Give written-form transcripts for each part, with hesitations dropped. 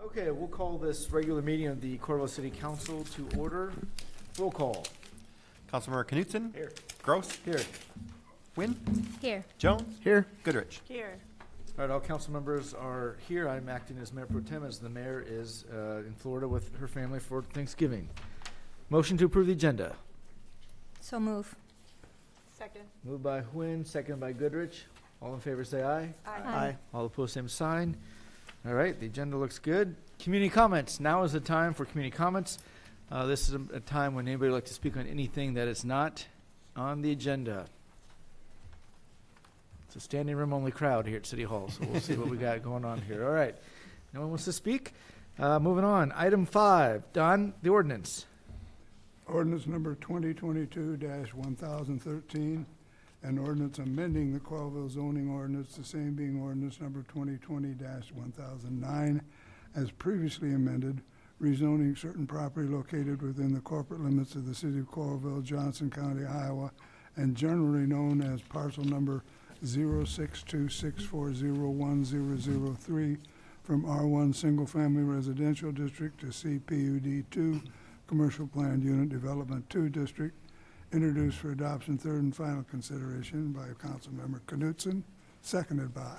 Okay, we'll call this regular meeting of the Coralville City Council to order. Roll call. Councilmember Knutson? Here. Gross? Here. Wynn? Here. Jones? Here. Goodrich? Here. All right, all council members are here. I'm acting as Mayor Pro Tem, as the mayor is in Florida with her family for Thanksgiving. Motion to approve the agenda. So move. Second. Moved by Huynh, seconded by Goodrich. All in favor say aye. Aye. All opposed, same sign. All right, the agenda looks good. Community comments. Now is the time for community comments. This is a time when anybody would like to speak on anything that is not on the agenda. It's a standing room only crowd here at City Hall, so we'll see what we got going on here. All right. No one wants to speak? Moving on. Item 5. Don, the ordinance. Ordinance number 2022-1013, an ordinance amending the Coralville zoning ordinance, the same being ordinance number 2020-1009, as previously amended, rezoning certain property located within the corporate limits of the city of Coralville, Johnson County, Iowa, and generally known as parcel number 06264010003 from R1 Single Family Residential District to CPUD 2 Commercial Planned Unit Development 2 District, introduced for adoption, third and final consideration by Councilmember Knutson, seconded by.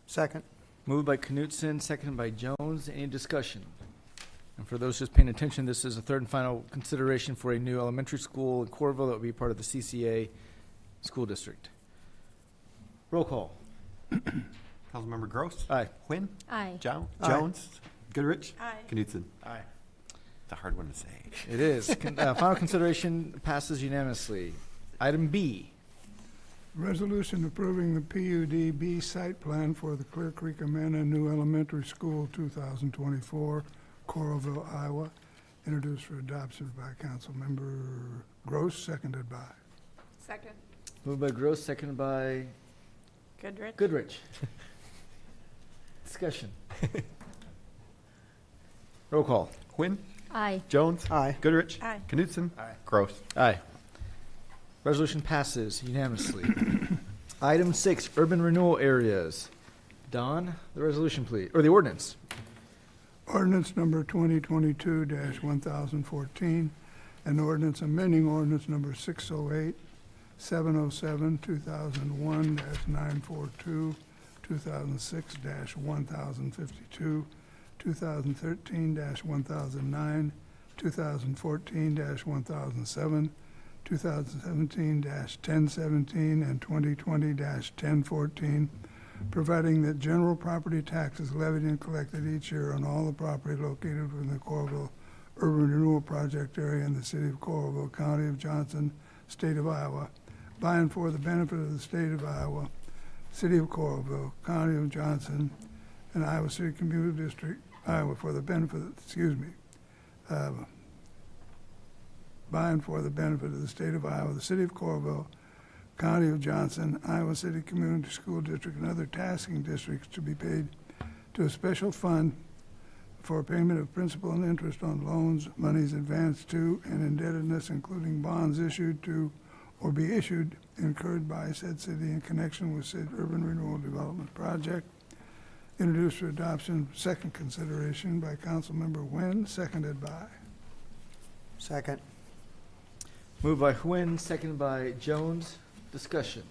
Second. Moved by Knutson, seconded by Jones. Any discussion? And for those just paying attention, this is a third and final consideration for a new elementary school in Coralville that will be part of the CCA school district. Roll call. Councilmember Gross? Aye. Wynn? Aye. Jones? Aye. Jones? Goodrich? Aye. Knutson? Aye. It's a hard one to say. It is. Final consideration passes unanimously. Item B. Resolution approving the PUD-B site plan for the Clear Creek Amana New Elementary School 2024, Coralville, Iowa, introduced for adoption by Councilmember Gross, seconded by. Second. Moved by Gross, seconded by Goodrich. Goodrich. Discussion. Roll call. Wynn? Aye. Jones? Aye. Goodrich? Aye. Knutson? Aye. Gross? Aye. Resolution passes unanimously. Item 6, urban renewal areas. Don, the resolution, please, or the ordinance. Ordinance number 2022-1014, an ordinance amending ordinance number 608, 707, 2001-942, 2006-1052, 2013-1009, 2014-1007, 2017-1017, and 2020-1014, providing that general property taxes levied and collected each year on all the property located within the Coralville Urban Renewal Project area in the city of Coralville, County of Johnson, State of Iowa, by and for the benefit of the State of Iowa, City of Coralville, County of Johnson, and Iowa City Community District, Iowa, for the benefit, by and for the benefit of the State of Iowa, the City of Coralville, County of Johnson, Iowa City Community School District, and other tasking districts to be paid to a special fund for payment of principal and interest on loans, monies advanced to, and indebtedness, including bonds issued to or be issued incurred by said city in connection with said urban renewal development project. Introduced for adoption, second consideration by Councilmember Wynn, seconded by. Second. Moved by Huynh, seconded by Jones. Discussion.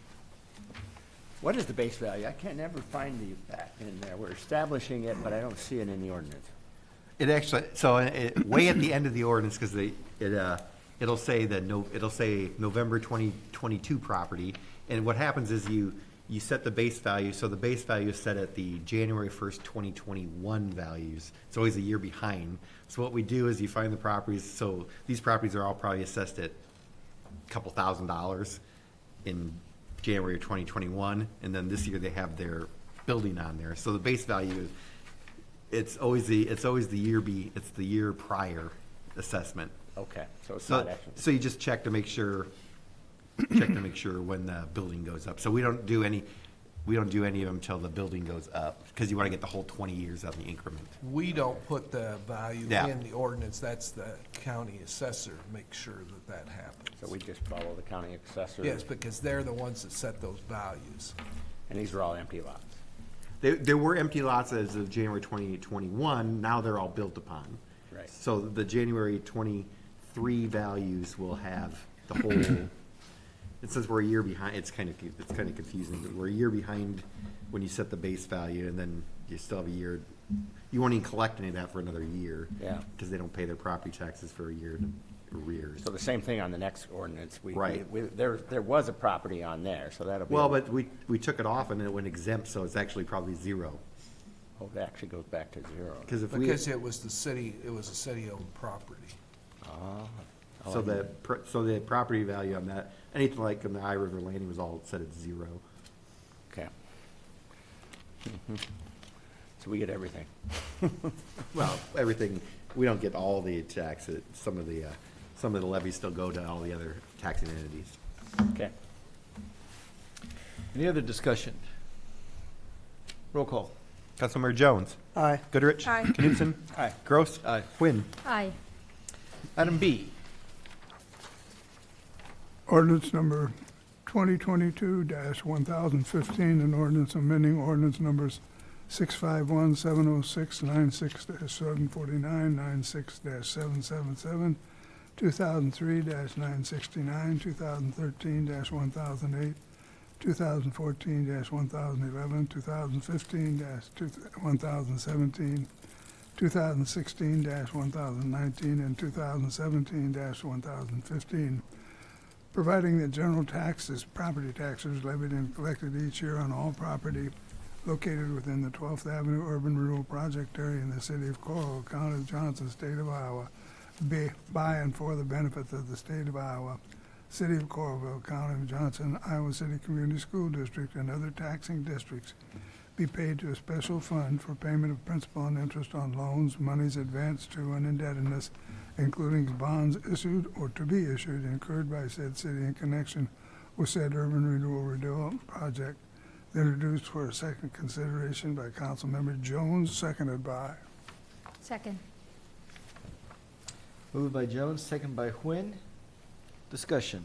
What is the base value? I can't never find that in there. We're establishing it, but I don't see it in the ordinance. It actually, so way at the end of the ordinance, because it'll say it'll say November 2022 property, and what happens is you set the base value, so the base value is set at the January 1st, 2021 values. It's always a year behind. So what we do is you find the properties, so these properties are all probably assessed at a couple $1,000s in January of 2021, and then this year they have their building on there. So the base value is, it's always the year prior assessment. Okay, so it's not actually. So you just check to make sure when the building goes up. So we don't do any of them until the building goes up, because you want to get the whole 20 years on the increment. We don't put the value Yeah. in the ordinance. That's the county assessor make sure that happens. So we just follow the county assessor? Yes, because they're the ones that set those values. And these are all empty lots? There were empty lots as of January 2021, now they're all built upon. Right. So the January 23 values will have the whole, it says we're a year behind, it's kind of confusing. We're a year behind when you set the base value, and then you still have a year, you won't even collect any of that for another year. Yeah. Because they don't pay their property taxes for a year in arrears. So the same thing on the next ordinance. Right. There was a property on there, so that'll be. Well, but we took it off and it went exempt, so it's actually probably zero. Oh, it actually goes back to zero. Because if we, Because it was a city-owned property. Oh. so the property value on that, anything like on the I River Landing was all set at zero. Okay. So we get everything. Well, everything, we don't get all the taxes, some of the levies still go to all the other taxing entities. Okay. Any other discussion? Roll call. Councilmember Jones. Aye. Goodrich. Aye. Knutson. Aye. Gross. Aye. Quinn. Aye. Item B, Ordinance number 2022-1015, an ordinance amending ordinance numbers 651, 706, 96-749, 96-777, 2003-969, 2013-1008, 2014-1011, 2015-1017, 2016-1019, and 2017-1015, providing that general taxes, property taxes levied and collected each year on all property located within the 12th Avenue Urban Renewal Project area in the city of Coralville, County of Johnson, state of Iowa, by and for the benefit of the state of Iowa, city of Coralville, County of Johnson, Iowa City Community School District, and other taxing districts, be paid to a special fund for payment of principal and interest on loans, monies advanced to, and indebtedness, including bonds issued or to be issued incurred by said city in connection with said urban renewal project, introduced for a second consideration by Councilmember Jones, seconded by. Second. moved by Jones, second by Huynh. Discussion.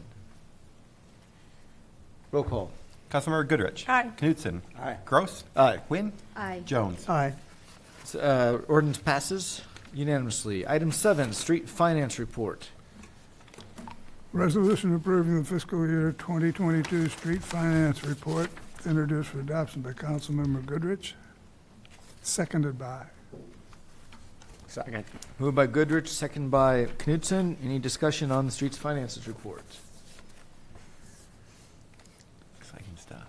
Roll call. Councilmember Goodrich. Aye. Knutson. Aye. Gross. Aye. Quinn. Aye. Jones. Aye. Ordinance passes unanimously. Item 7, street finance report. Resolution approving the fiscal year 2022 street finance report, introduced for adoption by Councilmember Goodrich, seconded by. Second. Moved by Goodrich, second by Knutson. Any discussion on the streets finances report? Exciting stuff.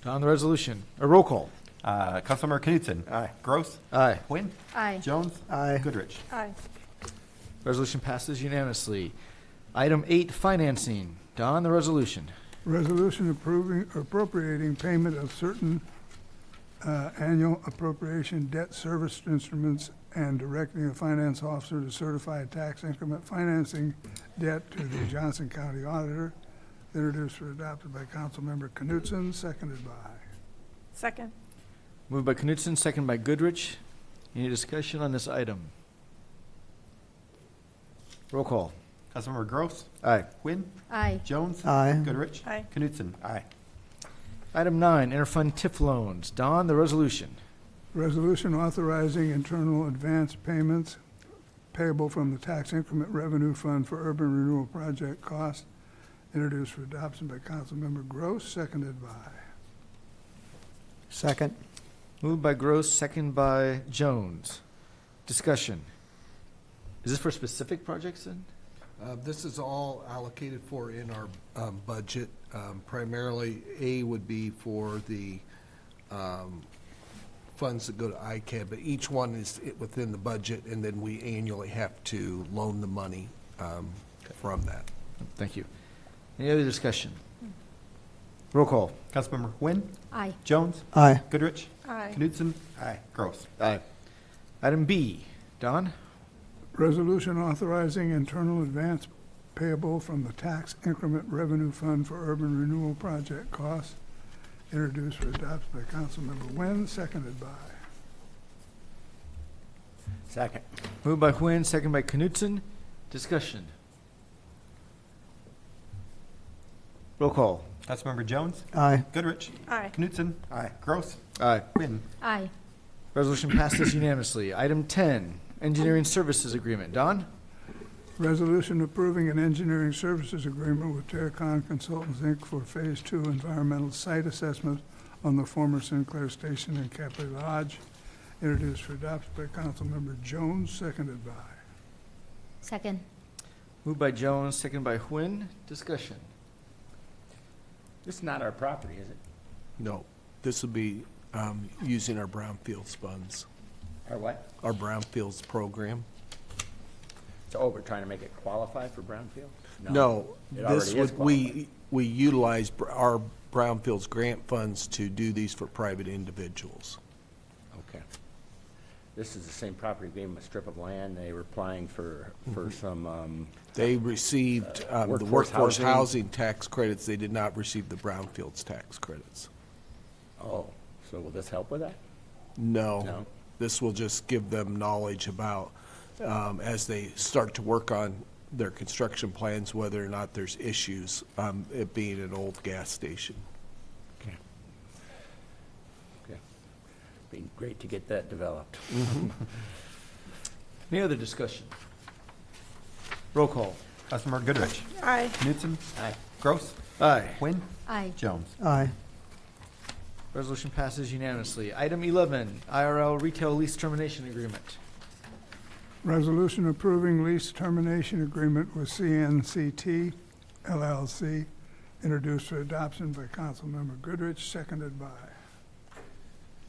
On the resolution, a roll call. Councilmember Knutson. Aye. Gross. Aye. Quinn. Aye. Jones. Aye. Goodrich. Aye. Resolution passes unanimously. Item 8, financing. Don, the resolution. Resolution approving, appropriating payment of certain annual appropriation debt service instruments and directing a finance officer to certify a tax increment financing debt to the Johnson County Auditor, introduced for adopted by Councilmember Knutson, seconded by. Second. Moved by Knutson, second by Goodrich. Any discussion on this item? Roll call. Councilmember Gross. Aye. Quinn. Aye. Jones. Aye. Goodrich. Aye. Knutson. Aye. Item 9, interfund TIF loans. Don, the resolution. Resolution authorizing internal advance payments payable from the Tax Increment Revenue Fund for Urban Renewal Project costs, introduced for adoption by Councilmember Gross, seconded by. Second. Moved by Gross, second by Jones. Discussion. Is this for specific projects then? This is all allocated for in our budget. Primarily, A would be for the funds that go to ICAD, but each one is within the budget, and then we annually have to loan the money from that. Thank you. Any other discussion? Roll call. Councilmember Quinn. Aye. Jones. Aye. Goodrich. Aye. Knutson. Aye. Gross. Aye. Item B. Don? Resolution authorizing internal advance payable from the Tax Increment Revenue Fund for Urban Renewal Project costs, introduced for adoption by Councilmember Nguyen, seconded by. Second. Moved by Huynh, second by Knutson. Discussion. Roll call. Councilmember Jones? Aye. Goodrich? Aye. Knutson? Aye. Gross? Aye. Witten? Aye. Resolution passes unanimously. Item 10, engineering services agreement. Don? Resolution approving an engineering services agreement with Terracon Consultants, Inc. for Phase 2 environmental site assessment on the former Sinclair Station and Capley Lodge, introduced for adoption by Councilmember Jones, seconded by. Second. Moved by Jones, seconded by Huynh. Discussion. This is not our property, is it? No, this will be using our brownfields funds, Our what? our brownfields program. So, we're trying to make it qualify for brownfield? No, It this already is would, we utilize our brownfields grant funds to do these for private individuals. Okay. This is the same property, gave them a strip of land, they were applying for some, They received the workforce workforce housing. housing tax credits. They did not receive the brownfields tax credits. oh, so will this help with that? No. No? This will just give them knowledge about, as they start to work on their construction plans, whether or not there's issues, it being an old gas station. Okay. Okay. Be great to get that developed. Any other discussion? Roll call. Councilmember Goodrich? Aye. Knutson? Aye. Gross? Aye. Witten? Aye. Jones? Aye. Resolution passes unanimously. Item 11, IRL retail lease termination agreement. Resolution approving lease termination agreement with CNCT LLC, introduced for adoption by Councilmember Goodrich, seconded by.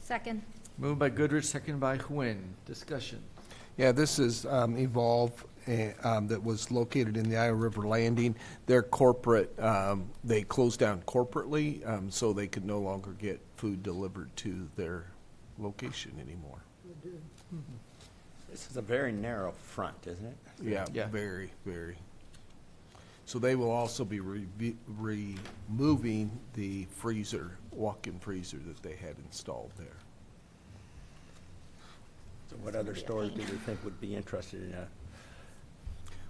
Second. Moved by Goodrich, seconded by Huynh. Discussion. Yeah, this is Evolve that was located in the Iowa River Landing. Their corporate, they closed down corporately, so they could no longer get food delivered to their location anymore. This is a very narrow front, isn't it? Yeah, Yeah. very, very. So they will also be removing the freezer, walk-in freezer that they had installed there. So what other stores do we think would be interested in that?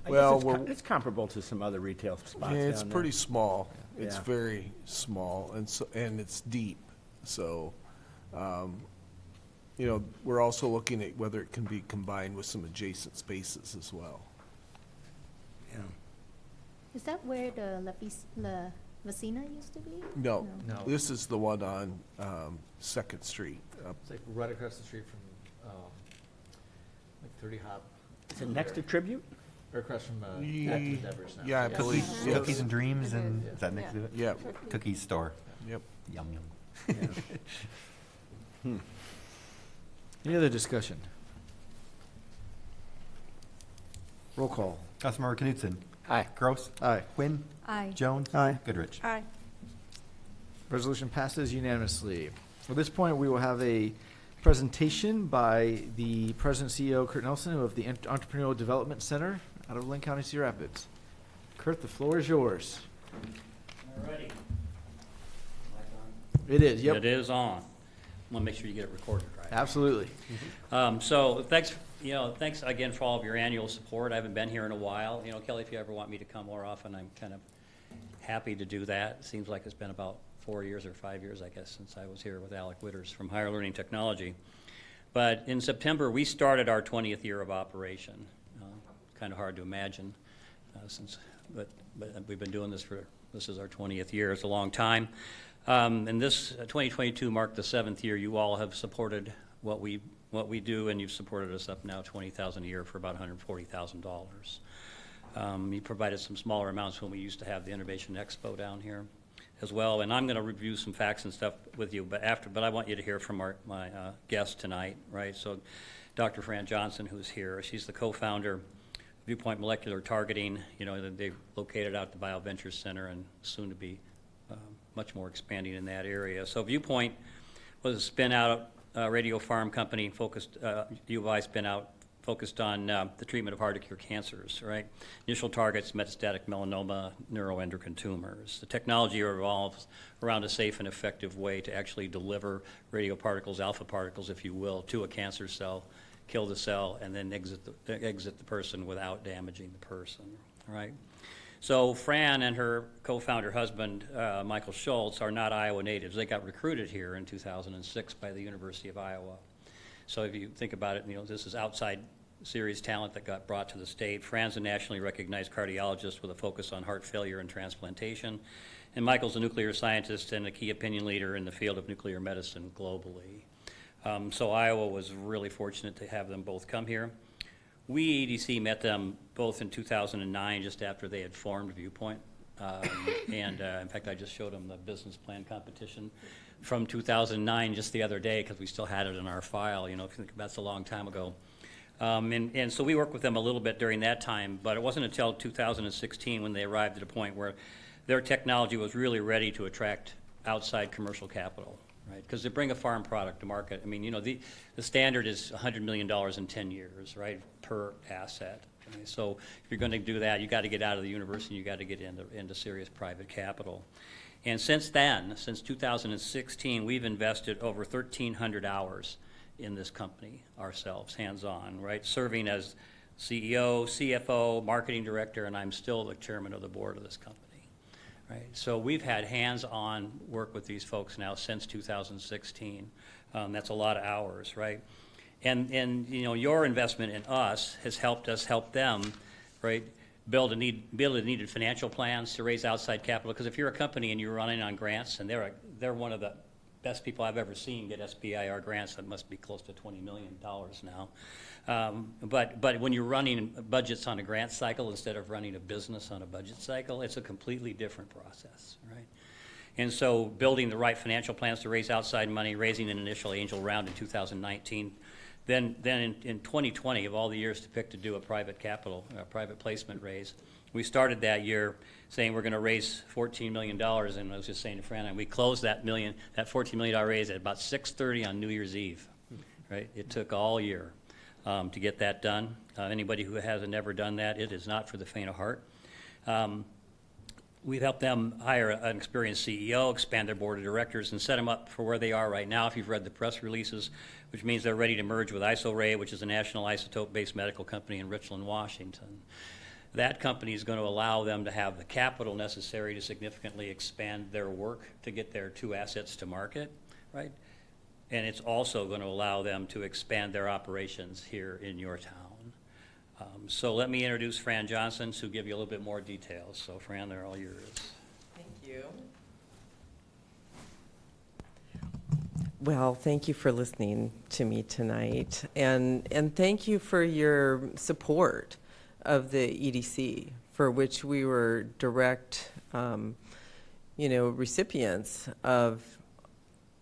I Well, guess it's comparable to some other retail spots down Yeah, there. it's pretty small. It's Yeah. very small, and so, and it's deep. So, you know, we're also looking at whether it can be combined with some adjacent spaces as well. Yeah. Is that where the La Vecina used to be? No, No. this is the one on Second Street. It's like right across the street from, like 30 Hop, Is it next to Tribute? or across from, Ye- Devers now. yeah, I believe, Cookies, yes. Cookies and Dreams, and is that next to it? Yep, Cookies store. yep. Yum, yum. Any other discussion? Roll call. Councilmember Knutson? Aye. Gross? Aye. Witten? Aye. Jones? Aye. Goodrich? Aye. Resolution passes unanimously. At this point, we will have a presentation by the President and CEO, Kurt Nelson, of the Entrepreneurial Development Center out of Lynn County, Cedar Rapids. Kurt, the floor is yours. Alrighty. It is, yep. It is on. I want to make sure you get it recorded right. Absolutely. So thanks again for all of your annual support. I haven't been here in a while. You know, Kelly, if you ever want me to come more often, I'm kind of happy to do that. It seems like it's been about 4 years or 5 years, I guess, since I was here with Alec Witters from Higher Learning Technology. But in September, we started our 20th year of operation. Kind of hard to imagine, but we've been doing this this is our 20th year. It's a long time. And this 2022 marked the 7th year. You all have supported what we do, and you've supported us up now $20,000 a year for about $140,000. You provided some smaller amounts when we used to have the Innovation Expo down here as well. And I'm going to review some facts and stuff with you, but I want you to hear from my guest tonight, right? So Dr. Fran Johnson, who's here, she's the co-founder of Viewpoint Molecular Targeting. You know, they're located out at the BioVentures Center and soon to be much more expanding in that area. So Viewpoint was a spin-out radio farm company focused, U of I spin-out, focused on the treatment of hard-to-cure cancers, right? Initial targets, metastatic melanoma, neuroendocrine tumors. The technology evolves around a safe and effective way to actually deliver radioparticles, alpha particles, if you will, to a cancer cell, kill the cell, and then exit the person without damaging the person, right? So Fran and her co-founder husband, Michael Schultz, are not Iowa natives. They got recruited here in 2006 by the University of Iowa. So if you think about it, this is outside series talent that got brought to the state. Fran's a nationally recognized cardiologist with a focus on heart failure and transplantation. And Michael's a nuclear scientist and a key opinion leader in the field of nuclear medicine globally. So Iowa was really fortunate to have them both come here. We, EDC, met them both in 2009, just after they had formed Viewpoint. In fact, I just showed them the business plan competition from 2009 just the other day, because we still had it in our file. If you think that's a long time ago. And so we worked with them a little bit during that time, but it wasn't until 2016 when they arrived at a point where their technology was really ready to attract outside commercial capital, right? Because to bring a farm product to market, the standard is $100 million in 10 years, right, per asset. Okay? So if you're going to do that, you got to get out of the university, you got to get into serious private capital. And since then, since 2016, we've invested over 1,300 hours in this company ourselves, hands-on, right? Serving as CEO, CFO, marketing director, and I'm still the chairman of the board of this company, right? So we've had hands-on work with these folks now since 2016. That's a lot of hours, right? And your investment in us has helped us help them, right? Build needed financial plans to raise outside capital. Because if you're a company and you're running on grants, and they're one of the best people I've ever seen get SBIR grants, that must be close to $20 million now. But when you're running budgets on a grant cycle instead of running a business on a budget cycle, it's a completely different process, right? And so building the right financial plans to raise outside money, raising an initial angel round in 2019, then in 2020, of all the years to pick to do a private placement raise, we started that year saying we're going to raise $14 million, and I was just saying to Fran, and we closed that $14 million raise at about 6:30 on New Year's Eve, right? It took all year to get that done. Anybody who hasn't ever done that, it is not for the faint of heart. We've helped them hire an experienced CEO, expand their board of directors, and set them up for where they are right now, if you've read the press releases, which means they're ready to merge with IsoRay, which is a national isotope-based medical company in Richland, Washington. That company is going to allow them to have the capital necessary to significantly expand their work to get their two assets to market, right? And it's also going to allow them to expand their operations here in your town. So let me introduce Fran Johnson, who'll give you a little bit more details. So Fran, they're all yours. Thank you. Well, thank you for listening to me tonight, and thank you for your support of the EDC, for which we were direct, recipients of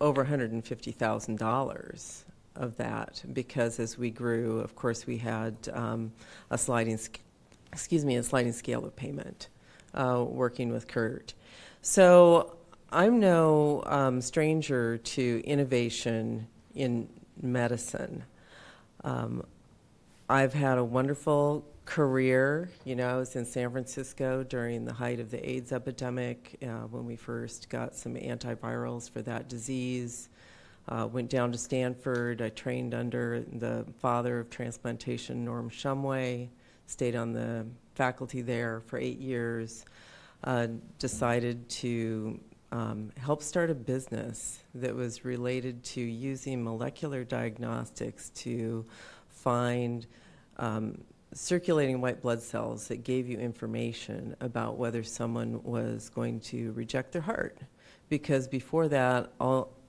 over $150,000 of that, because as we grew, of course, we had a sliding scale of payment, working with Kurt. So I'm no stranger to innovation in medicine. I've had a wonderful career. I was in San Francisco during the height of the AIDS epidemic, when we first got some antivirals for that disease. Went down to Stanford. I trained under the father of transplantation, Norm Shumway, stayed on the faculty there for 8 years, decided to help start a business that was related to using molecular diagnostics to find circulating white blood cells that gave you information about whether someone was going to reject their heart. Because before that,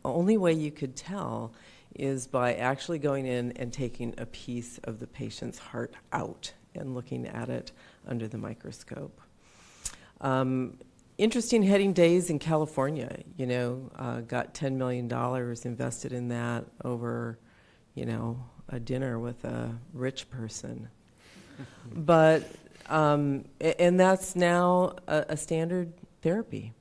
only way you could tell is by actually going in and taking a piece of the patient's heart out and looking at it under the microscope. Interesting heading days in California, got $10 million invested in that over, a dinner with a rich person. But, and that's now a standard therapy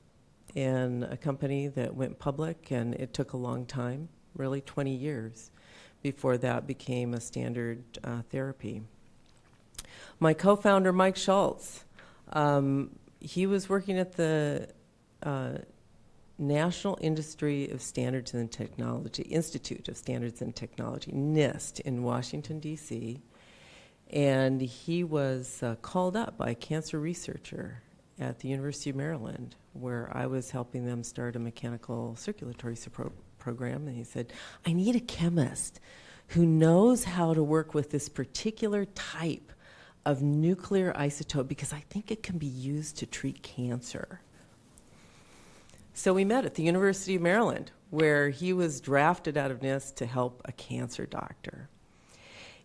in a company that went public, and it took a long time, really 20 years, before that became a standard therapy. My co-founder, Mike Schultz, he was working at the National Industry of Standards and Technology, Institute of Standards and Technology, NIST, in Washington, D.C., and he was called up by a cancer researcher at the University of Maryland, where I was helping them start a mechanical circulatory program. And he said, I need a chemist who knows how to work with this particular type of nuclear isotope because I think it can be used to treat cancer. So we met at the University of Maryland, where he was drafted out of NIST to help a cancer doctor.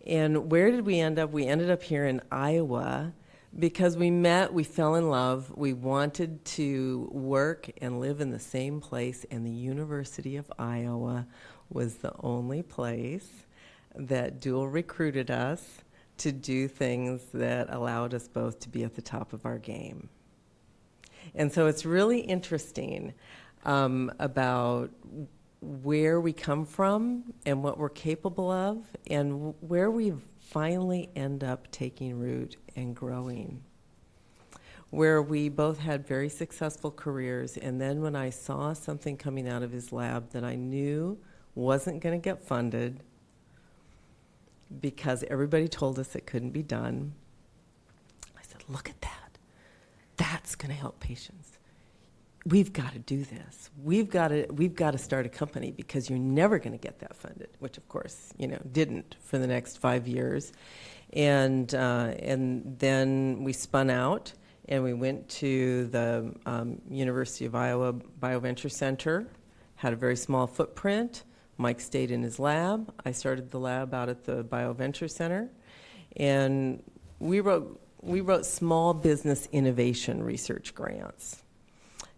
And where did we end up? We ended up here in Iowa because we met, we fell in love, we wanted to work and live in the same place, and the University of Iowa was the only place that dual recruited us to do things that allowed us both to be at the top of our game. And so it's really interesting about where we come from and what we're capable of and where we finally end up taking root and growing. Where we both had very successful careers, and then when I saw something coming out of his lab that I knew wasn't going to get funded because everybody told us it couldn't be done, I said, look at that. That's going to help patients. We've got to do this. We've got to start a company because you're never going to get that funded, which of course, didn't for the next 5 years. And then we spun out and we went to the University of Iowa BioVenture Center, had a very small footprint. Mike stayed in his lab. I started the lab out at the BioVenture Center. And we wrote small business innovation research grants.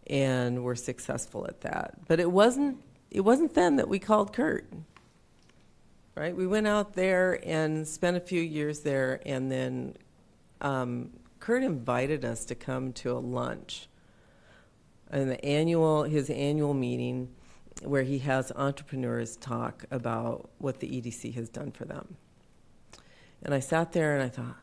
And we're successful at that. But it wasn't then that we called Kurt, right? We went out there and spent a few years there, and then Kurt invited us to come to a lunch, and his annual meeting, where he has entrepreneurs talk about what the EDC has done for them. And I sat there and I thought,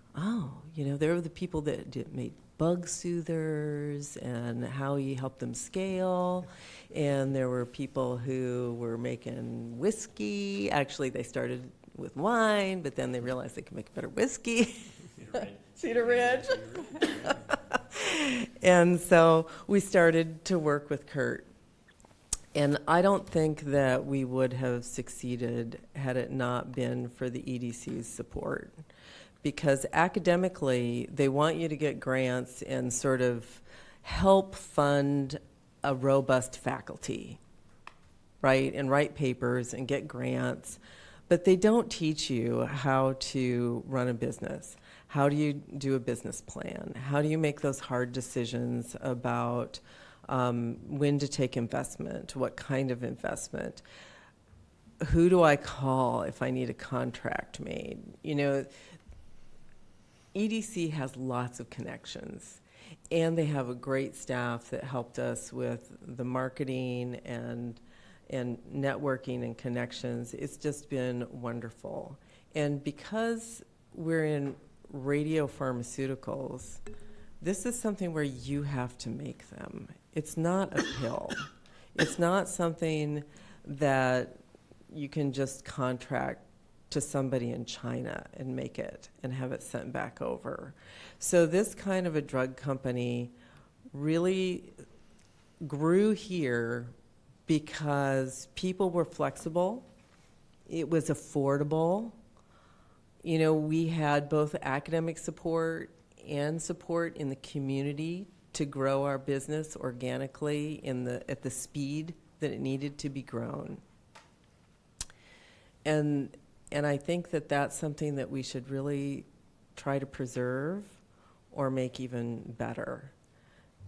there were the people that made bug soothers and how he helped them scale. And there were people who were making whiskey. Actually, they started with wine, but then they realized they could make a better whiskey. Cedar Ridge. And so we started to work with Kurt. And I don't think that we would have succeeded had it not been for the EDC's support. Because academically, they want you to get grants and sort of help fund a robust faculty, right? And write papers and get grants. But they don't teach you how to run a business. How do you do a business plan? How do you make those hard decisions about when to take investment? What kind of investment? Who do I call if I need a contract made? EDC has lots of connections, and they have a great staff that helped us with the marketing and networking and connections. It's just been wonderful. And because we're in radiopharmaceuticals, this is something where you have to make them. It's not a pill. It's not something that you can just contract to somebody in China and make it and have it sent back over. So this kind of a drug company really grew here because people were flexible. It was affordable. We had both academic support and support in the community to grow our business organically at the speed that it needed to be grown. And I think that that's something that we should really try to preserve or make even better.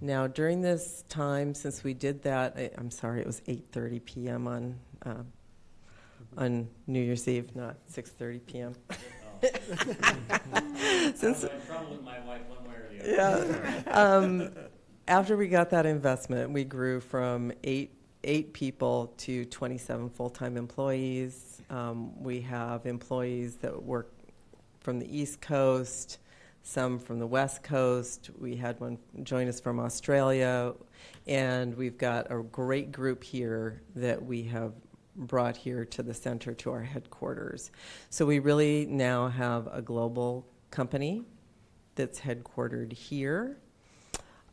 Now, during this time, since we did that, I'm sorry, it was 8:30 p.m. on New Year's Eve, not 6:30 p.m. Since, I'm in trouble with my wife one way or the other. yeah. After we got that investment, we grew from eight people to 27 full-time employees. We have employees that work from the East Coast, some from the West Coast. We had one join us from Australia, and we've got a great group here that we have brought here to the center, to our headquarters. So we really now have a global company that's headquartered here.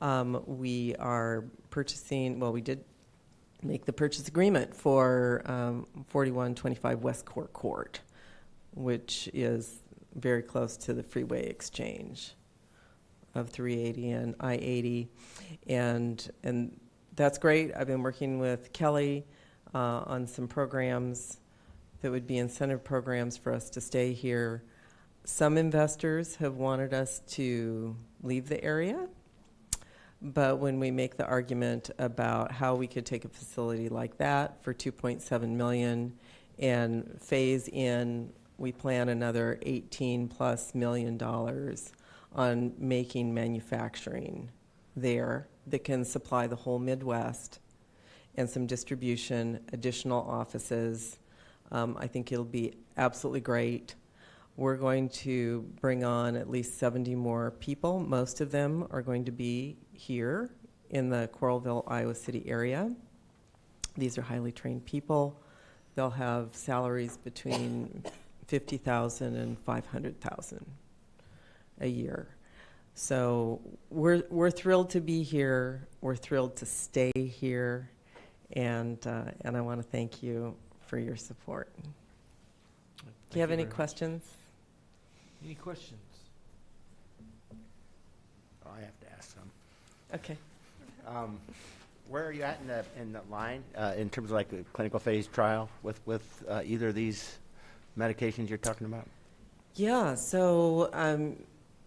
We are purchasing, well, we did make the purchase agreement for 4125 West Court, which is very close to the freeway exchange of 380 and I-80. And that's great. I've been working with Kelly on some programs that would be incentive programs for us to stay here. Some investors have wanted us to leave the area, but when we make the argument about how we could take a facility like that for $2.7 million and phase in, we plan another $18+ million on making manufacturing there that can supply the whole Midwest and some distribution, additional offices. I think it'll be absolutely great. We're going to bring on at least 70 more people. Most of them are going to be here in the Coralville, Iowa City area. These are highly trained people. They'll have salaries between $50,000 and $500,000 a year. So we're thrilled to be here. We're thrilled to stay here, and I want to thank you for your support. Do you have any questions? Any questions? Oh, I have to ask some. Okay. Where are you at in the line in terms of like the clinical phase trial with either of these medications you're talking about? Yeah, so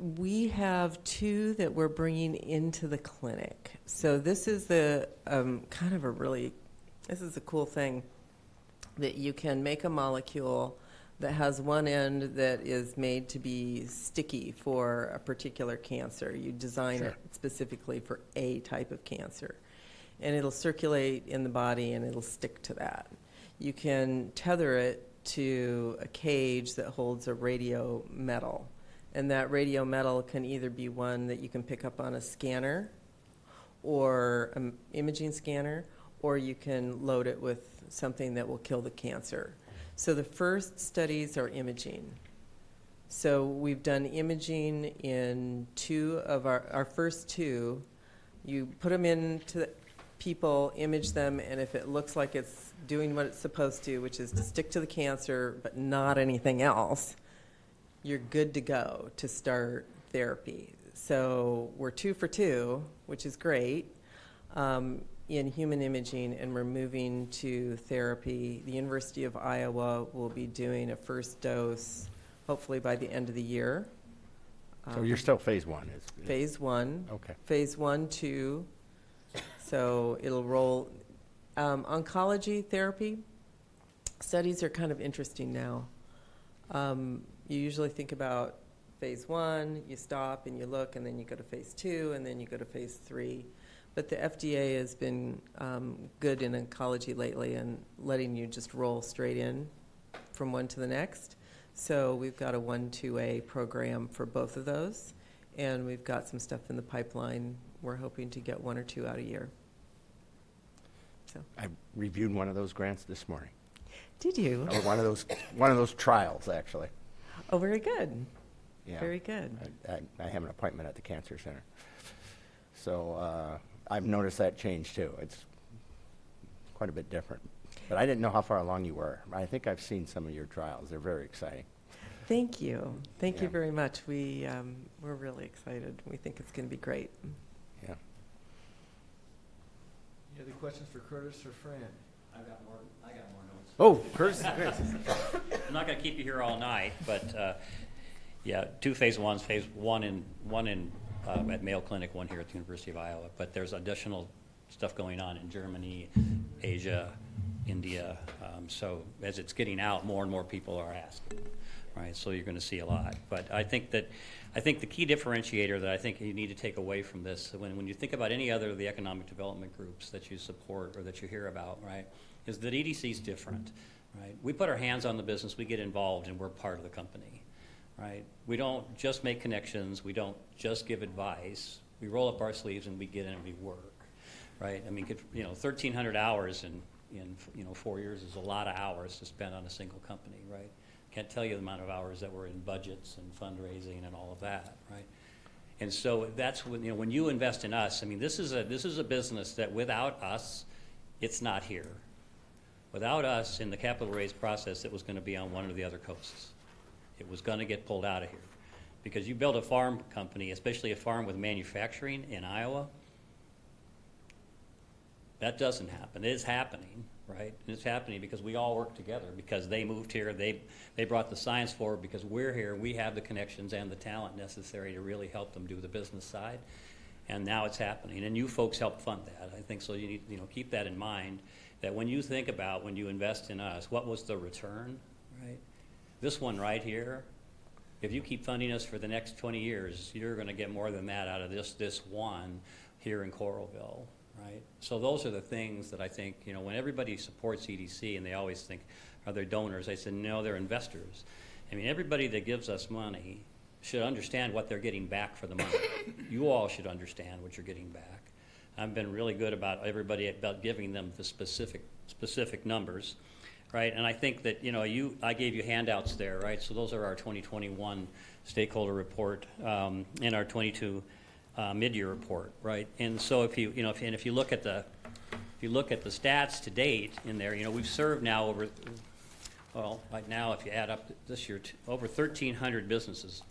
we have 2 that we're bringing into the clinic. So this is the kind of this is a cool thing, that you can make a molecule that has one end that is made to be sticky for a particular cancer. You design it specifically for a type of cancer. And it'll circulate in the body and it'll stick to that. You can tether it to a cage that holds a radio metal. And that radio metal can either be one that you can pick up on a scanner or an imaging scanner, or you can load it with something that will kill the cancer. So the first studies are imaging. So we've done imaging in 2 of our first 2. You put them into the people, image them, and if it looks like it's doing what it's supposed to, which is to stick to the cancer but not anything else, you're good to go to start therapy. So we're 2 for 2, which is great, in human imaging, and we're moving to therapy. The University of Iowa will be doing a first dose, hopefully by the end of the year. So you're still phase 1? Phase 1. Okay. Phase 1, 2. So it'll roll. Oncology therapy studies are kind of interesting now. You usually think about phase 1, you stop and you look, and then you go to phase 2, and then you go to phase 3. But the FDA has been good in oncology lately and letting you just roll straight in from one to the next. So we've got a 1-2A program for both of those, and we've got some stuff in the pipeline. We're hoping to get 1 or 2 out a year. So. I reviewed one of those grants this morning. Did you? Or one of those trials, actually. Oh, very good. Yeah. Very good. I have an appointment at the Cancer Center. So I've noticed that change too. It's quite a bit different. But I didn't know how far along you were. I think I've seen some of your trials. They're very exciting. Thank you. Thank you Yeah. very much. We're really excited. We think it's going to be great. Yeah. Any other questions for Curtis or Fran? I got more notes. Oh, Curtis. I'm not going to keep you here all night, but yeah, 2 phase 1s, phase 1 at Mayo Clinic, 1 here at the University of Iowa. But there's additional stuff going on in Germany, Asia, India. So as it's getting out, more and more people are asking, right? So you're going to see a lot. But I think the key differentiator that I think you need to take away from this, when you think about any other of the economic development groups that you support or that you hear about, right, is that EDC is different, right? We put our hands on the business, we get involved, and we're part of the company, right? We don't just make connections, we don't just give advice. We roll up our sleeves and we get in and we work, right? I mean, 1,300 hours in 4 years is a lot of hours to spend on a single company, right? Can't tell you the amount of hours that were in budgets and fundraising and all of that, right? And so that's when, when you invest in us, I mean, this is a business that without us, it's not here. Without us in the capital raise process, it was going to be on one of the other coasts. It was going to get pulled out of here. Because you build a farm company, especially a farm with manufacturing in Iowa, that doesn't happen. It is happening, right? And it's happening because we all work together, because they moved here, they brought the science forward, because we're here, we have the connections and the talent necessary to really help them do the business side. And now it's happening, and you folks help fund that. I think so. You need, keep that in mind, that when you think about when you invest in us, what was the return, right? This one right here, if you keep funding us for the next 20 years, you're going to get more than that out of this one here in Coralville, right? So those are the things that I think, when everybody supports EDC and they always think, are they donors? I said, no, they're investors. I mean, everybody that gives us money should understand what they're getting back for the money. You all should understand what you're getting back. I've been really good about giving them the specific numbers. Right, and I think that, I gave you handouts there, right? So those are our 2021 stakeholder report and our 22 mid-year report, right? And so if you look at the stats to date in there, we've served now right now, if you add up this year, over 1,300 businesses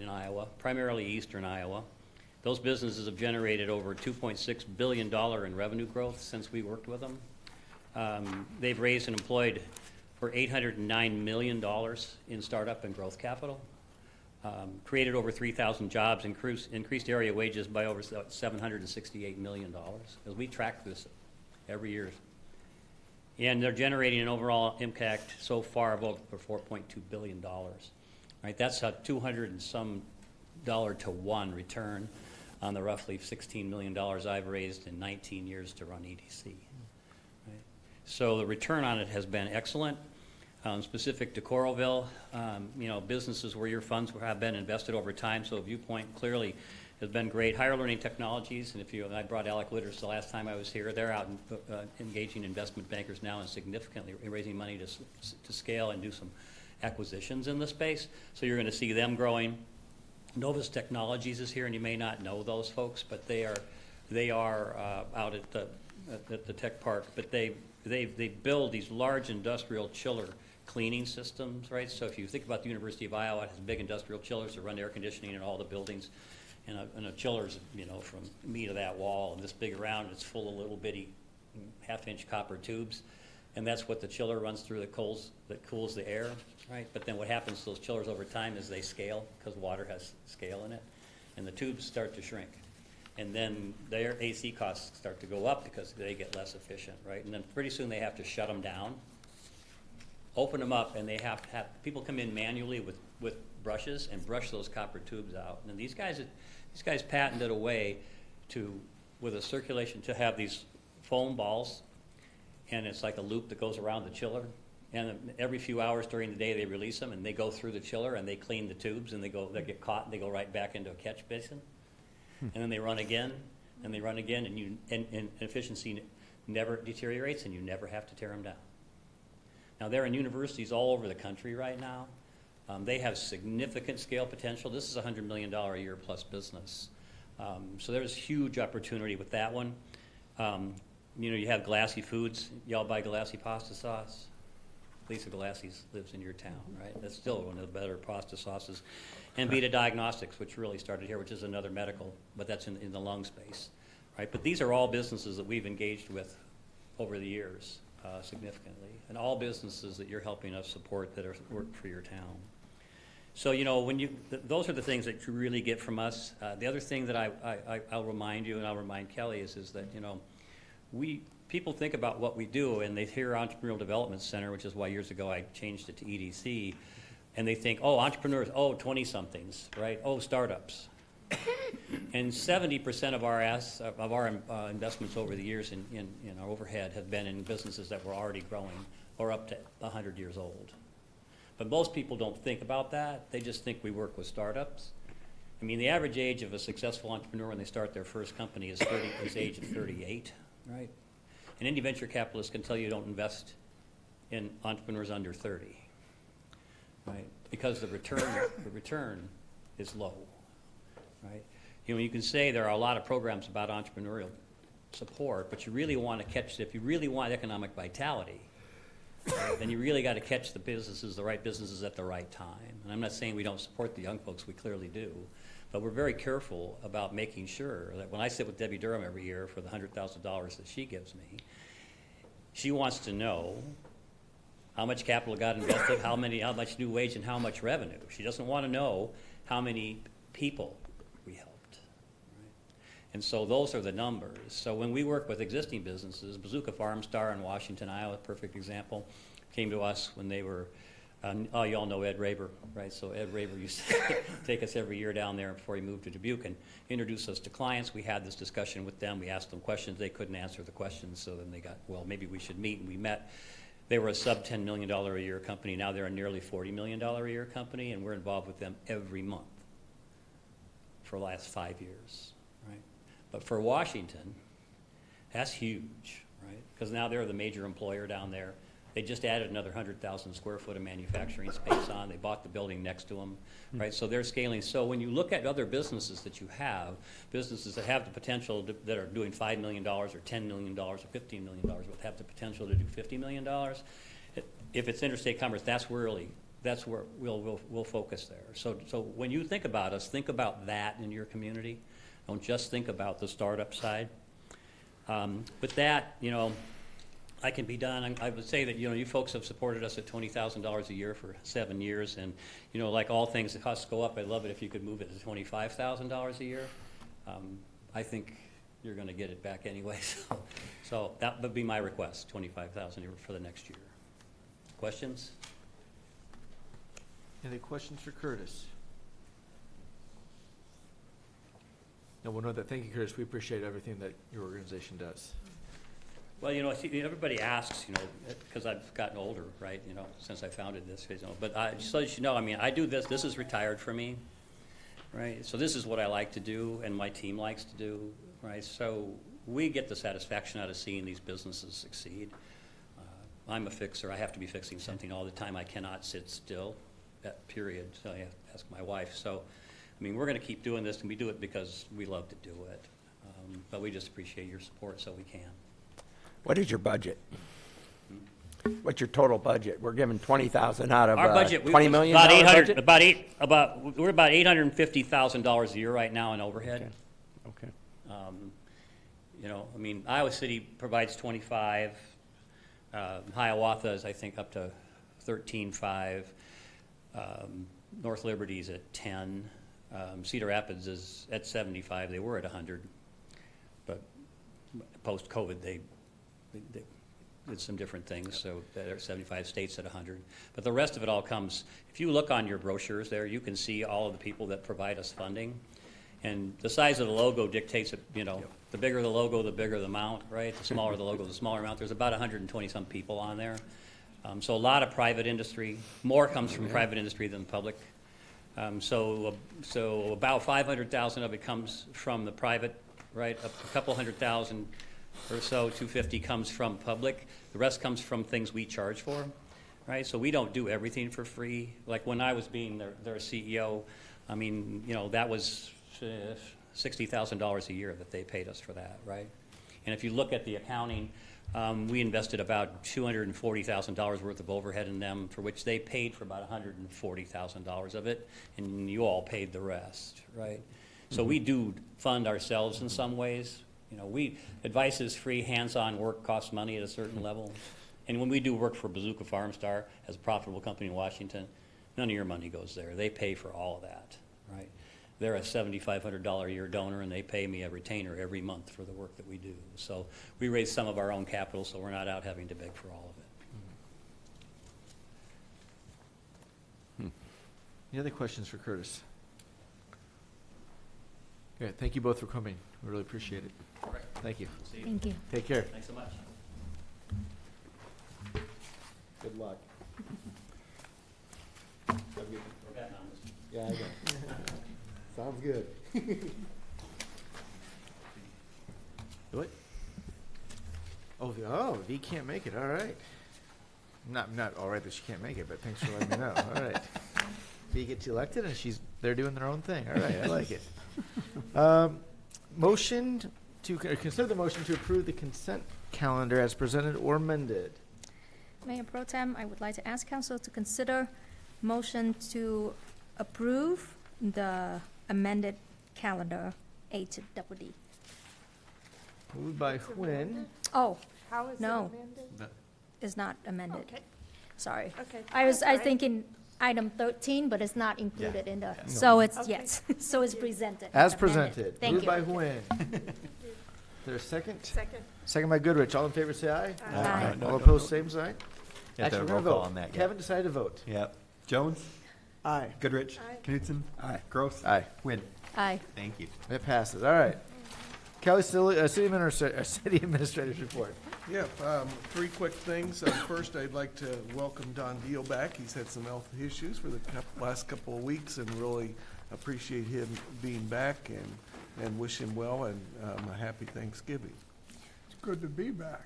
in Iowa, primarily eastern Iowa. Those businesses have generated over $2.6 billion in revenue growth since we worked with them. They've raised and employed for $809 million in startup and growth capital, created over 3,000 jobs, increased area wages by over $768 million, as we track this every year. And they're generating an overall impact so far of over $4.2 billion. Right, that's a 200 and some dollar to one return on the roughly $16 million I've raised in 19 years to run EDC. So the return on it has been excellent. Specific to Coralville, businesses where your funds have been invested over time. So Viewpoint clearly has been great. Higher Learning Technologies, and I brought Alec Witters the last time I was here. They're out engaging investment bankers now and significantly raising money to scale and do some acquisitions in the space. So you're going to see them growing. Novus Technologies is here, and you may not know those folks, but they are out at the tech park. But they build these large industrial chiller cleaning systems, right? So if you think about the University of Iowa, it has big industrial chillers that run air conditioning in all the buildings. And a chiller's, from me to that wall and this big around, it's full of little bitty half-inch copper tubes. And that's what the chiller runs through that cools the air, right? But then what happens to those chillers over time is they scale, because water has scale in it, and the tubes start to shrink. And then their AC costs start to go up because they get less efficient, right? And then pretty soon they have to shut them down, open them up, and they have to have people come in manually with brushes and brush those copper tubes out. And these guys patented a way with a circulation to have these foam balls, and it's like a loop that goes around the chiller. And every few hours during the day they release them, and they go through the chiller and they clean the tubes, and they get caught and they go right back into a catch basin. And then they run again, and they run again, and efficiency never deteriorates, and you never have to tear them down. Now, they're in universities all over the country right now. They have significant scale potential. This is a $100 million a year plus business. So there's huge opportunity with that one. You have Galassi Foods. Y'all buy Galassi pasta sauce? Lisa Galassi lives in your town, right? That's still one of the better pasta sauces. And Vita Diagnostics, which really started here, which is another medical, but that's in the lung space, right? But these are all businesses that we've engaged with over the years significantly, and all businesses that you're helping us support that work for your town. So, those are the things that you really get from us. The other thing that I'll remind you, and I'll remind Kelly, is that, people think about what we do, and they hear Entrepreneurial Development Center, which is why years ago I changed it to EDC, and they think, oh, entrepreneurs, oh, 20-somethings, right? Oh, startups. And 70% of our investments over the years in our overhead have been in businesses that were already growing or up to 100 years old. But most people don't think about that. They just think we work with startups. I mean, the average age of a successful entrepreneur when they start their first company is the age of 38, right? And any venture capitalist can tell you don't invest in entrepreneurs under 30, right? Because the return is low, right? You know, you can say there are a lot of programs about entrepreneurial support, but you really want to catch, if you really want economic vitality, right, then you really got to catch the right businesses at the right time. And I'm not saying we don't support the young folks, we clearly do. But we're very careful about making sure that when I sit with Debbie Durham every year for the $100,000 that she gives me, she wants to know how much capital got invested, how much new wage, and how much revenue. She doesn't want to know how many people we helped. Right? And so those are the numbers. So when we work with existing businesses, Bazooka Farm Star in Washington, Iowa, perfect example, came to us when they were, you all know Ed Raber, right? So Ed Raber used to take us every year down there before he moved to Dubuque and introduce us to clients. We had this discussion with them. We asked them questions. They couldn't answer the questions, so then they got, well, maybe we should meet, and we met. They were a sub $10 million a year company. Now they're a nearly $40 million a year company, and we're involved with them every month for the last 5 years, right? But for Washington, that's huge, right? Because now they're the major employer down there. They just added another 100,000 square foot of manufacturing space on. They bought the building next to them, right? So they're scaling. So when you look at other businesses that you have, businesses that have the potential that are doing $5 million or $10 million or $15 million, but have the potential to do $50 million, if it's interstate commerce, that's where we'll focus there. So when you think about us, think about that in your community. Don't just think about the startup side. With that, you know, I can be done. I would say that, you know, you folks have supported us at $20,000 a year for 7 years, and, you know, like all things, the costs go up. I'd love it if you could move it to $25,000 a year. I think you're going to get it back anyway. So that would be my request, $25,000 a year for the next year. Questions? Any questions for Curtis? No, we'll know that. Thank you, Curtis. We appreciate everything that your organization does. Well, you know, see, everybody asks, you know, because I've gotten older, right, you know, since I founded this, you know, but just so you know, I mean, I do this is retired for me, right? So this is what I like to do and my team likes to do, right? So we get the satisfaction out of seeing these businesses succeed. I'm a fixer. I have to be fixing something all the time. I cannot sit still, period. So I have to ask my wife. So, I mean, we're going to keep doing this, and we do it because we love to do it. But we just appreciate your support so we can. What is your budget? What's your total budget? We're giving 20,000 out of Our budget, $20 million about 800, budget? we're about $850,000 a year right now in overhead. Okay. You know, I mean, Iowa City provides 25. Hiawatha is, I think, up to 13.5. North Liberty's at 10. Cedar Rapids is at 75. They were at 100, but post-COVID they did some different things, so there are 75 states at 100. But the rest of it all comes, if you look on your brochures there, you can see all of the people that provide us funding. And the size of the logo dictates it, you know, the bigger the logo, the bigger the amount, right? The smaller the logo, the smaller amount. There's about 120-some people on there. So a lot of private industry. More comes from private industry than the public. So about 500,000 of it comes from the private, right? A couple 100,000 or so, 250 comes from public. The rest comes from things we charge for, right? So we don't do everything for free. Like when I was being their CEO, I mean, you know, that was $60,000 a year that they paid us for that, right? And if you look at the accounting, we invested about $240,000 worth of overhead in them, for which they paid for about $140,000 of it, and you all paid the rest, right? So we do fund ourselves in some ways. You know, advice is free, hands-on work costs money at a certain level. And when we do work for Bazooka Farm Star as a profitable company in Washington, none of your money goes there. They pay for all of that, right? They're a $7,500 a year donor, and they pay me a retainer every month for the work that we do. So we raise some of our own capital, so we're not out having to beg for all of it. Any other questions for Curtis? Okay, thank you both for coming. We really appreciate it. Thank you. Thank you. Take care. Thanks so much. Good luck. We're betting on this. Yeah, I know. Sounds good. What? Oh, V can't make it. All right. Not all right that she can't make it, but thanks for letting me know. All right. V gets elected, and they're doing their own thing. All right, I like it. Motion to, consider the motion to approve the consent calendar as presented or amended. Mayor Pro Tem, I would like to ask council to consider motion to approve the amended calendar A to double D. Moved by Quinn. Oh, How is it No. amended? it's not amended. Okay, Sorry. okay. I was That's right. thinking item 13, but it's not included in the, No. so it's, Okay. yes, so it's presented. As amended. presented. Thank Moved you. by Quinn. Is there a second? Second. Second by Goodrich. All in favor, say aye. Aye. All opposed, same sign. You have to Actually, we're roll gonna call vote. on that, yeah. Kevin decided to vote. Yep. Jones? Aye. Goodrich? Aye. Knutson? Aye. Gross? Aye. Quinn? Aye. Thank you. It passes. All right. Kelly, city administrator's report. Yeah, three quick things. First, I'd like to welcome Don Deal back. He's had some health issues for the last couple of weeks, and really appreciate him being back and wish him well and a happy Thanksgiving. It's good to be back.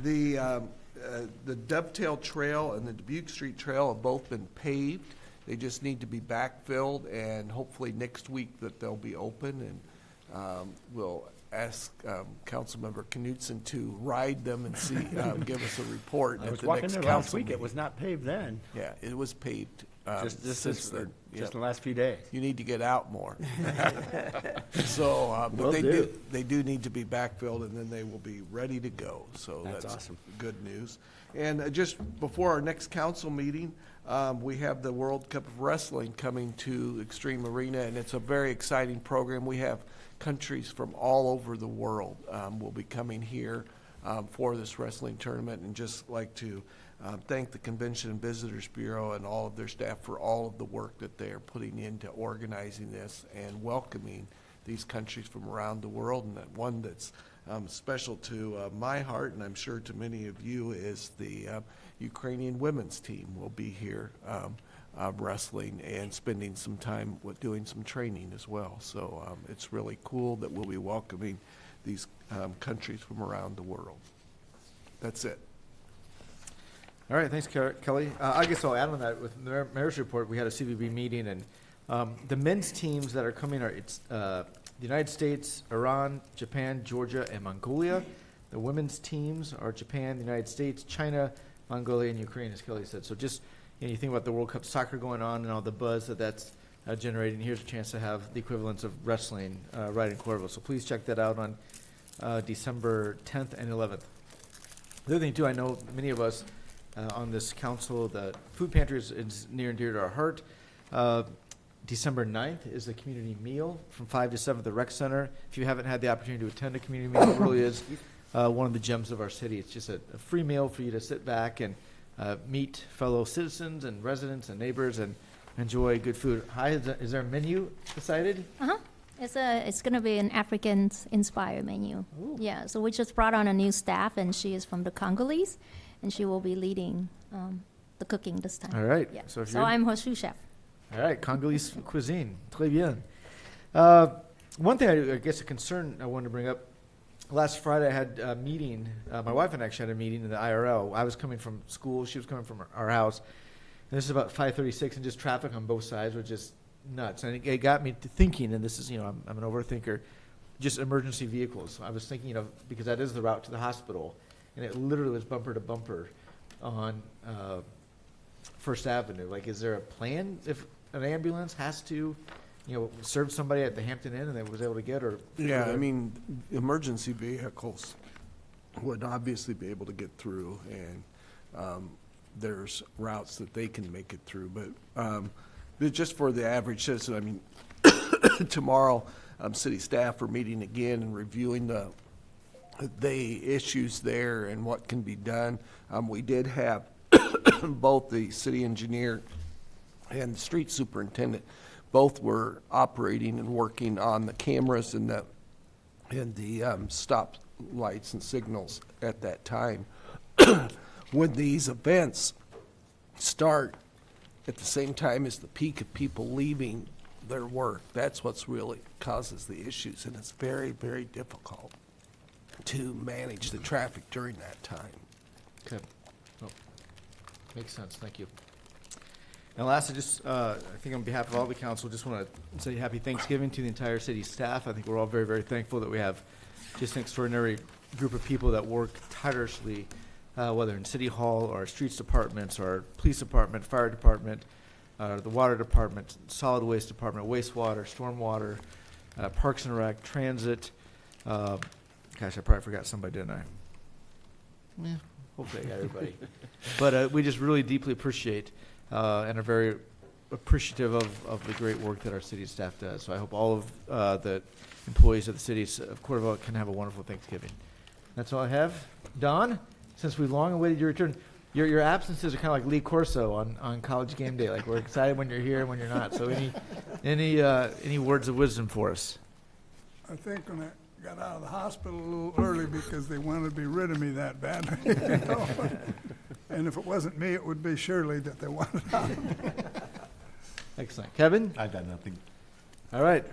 The Dovetail Trail and the Dubuque Street Trail have both been paved. They just need to be backfilled, and hopefully next week that they'll be open. And we'll ask Councilmember Knutson to ride them and see, give us a report I at was the walking next there council last week, it meeting. was not paved then. Yeah, it was paved Just since then. in Yep. the last few days. You need to get out more. So, but Will do. they do need to be backfilled, and then they will be ready to go. So That's that's awesome. good news. And just before our next council meeting, we have the World Cup of Wrestling coming to Extreme Arena, and it's a very exciting program. We have countries from all over the world will be coming here for this wrestling tournament, and just like to thank the Convention and Visitors Bureau and all of their staff for all of the work that they are putting into organizing this and welcoming these countries from around the world. And that one that's special to my heart, and I'm sure to many of you, is the Ukrainian women's team will be here wrestling and spending some time with doing some training as well. So it's really cool that we'll be welcoming these countries from around the world. That's it. All right, thanks, Kelly. I guess I'll add on that with the mayor's report. We had a CVB meeting, and the men's teams that are coming are the United States, Iran, Japan, Georgia, and Mongolia. The women's teams are Japan, the United States, China, Mongolia, and Ukraine, as Kelly said. So just you think about the World Cup soccer going on and all the buzz that's generating. Here's a chance to have the equivalents of wrestling right in Coralville. So please check that out on December 10th and 11th. The other thing, too, I know many of us on this council, the food pantry is near and dear to our heart. December 9th is the community meal from 5 to 7 at the rec center. If you haven't had the opportunity to attend a community meal, it really is one of the gems of our city. It's just a free meal for you to sit back and meet fellow citizens and residents and neighbors and enjoy good food. Is there a menu decided? Uh-huh. It's gonna be an African-inspired menu. Ooh. Yeah, so we just brought on a new staff, and she is from the Congolese, and she will be leading the cooking this time. All right. Yeah. So if So you're I'm her sous chef. all right, Congolese cuisine. Très bien. One thing, I guess, a concern I wanted to bring up. Last Friday, I had a meeting. My wife and I actually had a meeting in the IRL. I was coming from school. She was coming from our house. And this is about 5:36, and just traffic on both sides was just nuts. And it got me to thinking, and this is, I'm an overthinker, just emergency vehicles. I was thinking, because that is the route to the hospital, and it literally was bumper to bumper on First Avenue. Like, is there a plan if an ambulance has to, serve somebody at the Hampton Inn and they was able to get her? Yeah, I mean, emergency vehicles would obviously be able to get through, and there's routes that they can make it through. But just for the average citizen, I mean, tomorrow, city staff are meeting again and reviewing the issues there and what can be done. We did have both the city engineer and the street superintendent, both were operating and working on the cameras and the stop lights and signals at that time. When these events start at the same time as the peak of people leaving their work, that's what's really causes the issues, and it's very, very difficult to manage the traffic during that time. Okay. Oh, makes sense. Thank you. And last, I think on behalf of all the council, just want to say happy Thanksgiving to the entire city staff. I think we're all very, very thankful that we have just an extraordinary group of people that work tirelessly, whether in City Hall or our streets departments, or our police department, fire department, the water department, solid waste department, wastewater, stormwater, Parks and Rec, transit. Gosh, I probably forgot somebody, didn't I? Yeah, hopefully I got everybody. But we just really deeply appreciate and are very appreciative of the great work that our city staff does. So I hope all of the employees of the city of Coralville can have a wonderful Thanksgiving. That's all I have. Don, since we've long awaited your return, your absences are kind of like Lee Corso on College Game Day. Like, we're excited when you're here and when you're not. So any words of wisdom for us? I think when I got out of the hospital a little early because they wanted to be rid of me that badly. You know? And if it wasn't me, it would be Shirley that they wanted out. Excellent. Kevin? I've got nothing. All right.